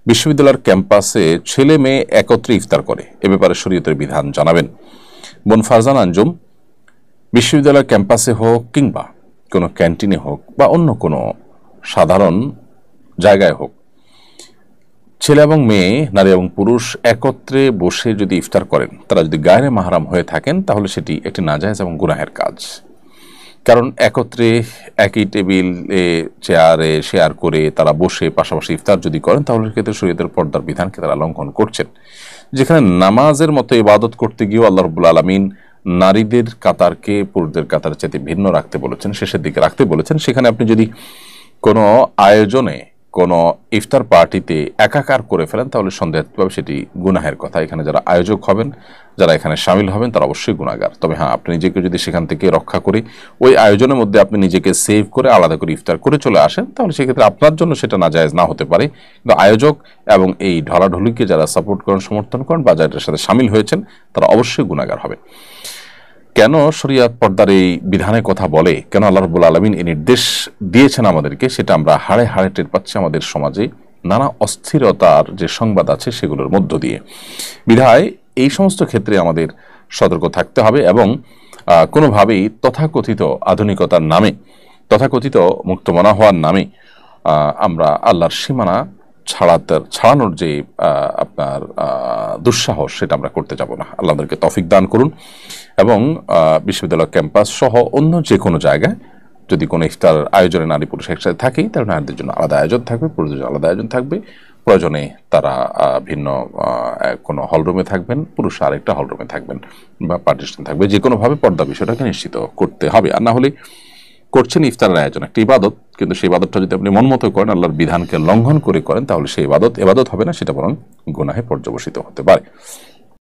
বিশ্ববিদ্যালয়ের ক্যাম্পাসে ছেলে মেয়ে একত্রে ইফতার করে, এ ব্যাপারে শরীয়তের বিধান জানাবেন। বোন ফারজান আঞ্জুম, বিশ্ববিদ্যালয়ের ক্যাম্পাসে হোক কিংবা কোনো ক্যান্টিনে হোক বা অন্য কোনো সাধারণ জায়গায় হোক, ছেলে এবং মেয়ে, নারী এবং পুরুষ একত্রে বসে যদি ইফতার করেন, তারা যদি গায়রে মাহরাম হয়ে থাকেন, তাহলে সেটি একটি নাজায়েজ এবং গুনাহের কাজ। কারণ একত্রে একই টেবিলে চেয়ারে শেয়ার করে তারা বসে পাশাপাশি ইফতার যদি করেন, তাহলে সেক্ষেত্রে শরীয়তের পর্দার বিধানকে তারা লঙ্ঘন করছেন। যেখানে নামাজের মতো ইবাদত করতে গিয়েও আল্লাহ রাব্বুল আলামিন নারীদের কাতারকে পুরুষদের কাতার চাইতে ভিন্ন রাখতে বলেছেন, শেষের দিকে রাখতে বলেছেন, সেখানে আপনি যদি কোনো আয়োজনে কোনো ইফতার পার্টিতে একাকার করে ফেলেন, তাহলে সন্দেহভাবে সেটি গুনাহের কথা। এখানে যারা আয়োজক হবেন, যারা এখানে সামিল হবেন, তারা অবশ্যই গুনাহগার। তবে হ্যাঁ, আপনি নিজেকে যদি সেখান থেকে রক্ষা করে ওই আয়োজনের মধ্যে আপনি নিজেকে সেভ করে আলাদা করে ইফতার করে চলে আসেন, তাহলে সেক্ষেত্রে আপনার জন্য সেটা নাজায়েজ না হতে পারে। কিন্তু আয়োজক এবং এই ঢলাঢলিকে যারা সাপোর্ট করেন, সমর্থন করেন বা যাদের সাথে সামিল হয়েছেন, তারা অবশ্যই গুনাহগার হবেন। কেন শরিয়াত পর্দার এই বিধানের কথা বলে, কেন আল্লাহ রাব্বুল আলামিন এই নির্দেশ দিয়েছেন আমাদেরকে, সেটা আমরা হাড়ে হাড়ে টের পাচ্ছি আমাদের সমাজে নানা অস্থিরতার যে সংবাদ আছে সেগুলোর মধ্য দিয়ে। বিধায় এই সমস্ত ক্ষেত্রে আমাদের সতর্ক থাকতে হবে এবং কোনোভাবেই তথাকথিত আধুনিকতার নামে, তথাকথিত মুক্তমনা হওয়ার নামে আমরা আল্লাহর সীমানা ছাড়ানোর যে আপনার দুঃসাহস, সেটা আমরা করতে যাব না। আল্লাহ আমাদেরকে তৌফিক দান করুন। এবং বিশ্ববিদ্যালয় ক্যাম্পাস সহ অন্য যে কোনো জায়গায় যদি কোনো ইফতার আয়োজনে নারী পুরুষ একসাথে থাকেই, তাহলে নারীদের জন্য আলাদা আয়োজন থাকবে, পুরুষদের জন্য আলাদা আয়োজন থাকবে। প্রয়োজনে তারা ভিন্ন কোনো হলরুমে থাকবেন, পুরুষ আরেকটা হলরুমে থাকবেন বা পার্টিশন থাকবে। যে কোনোভাবে পর্দা বিষয়টাকে নিশ্চিত করতে হবে। আর না হলে করছেন ইফতারের আয়োজন, একটা ইবাদত, কিন্তু সেই ইবাদতটা যদি আপনি মন মতো করেন, আল্লাহর বিধানকে লঙ্ঘন করে করেন, তাহলে সেই ইবাদত হবে না, সেটা বরং গুনাহে পর্যবসিত হতে পারে।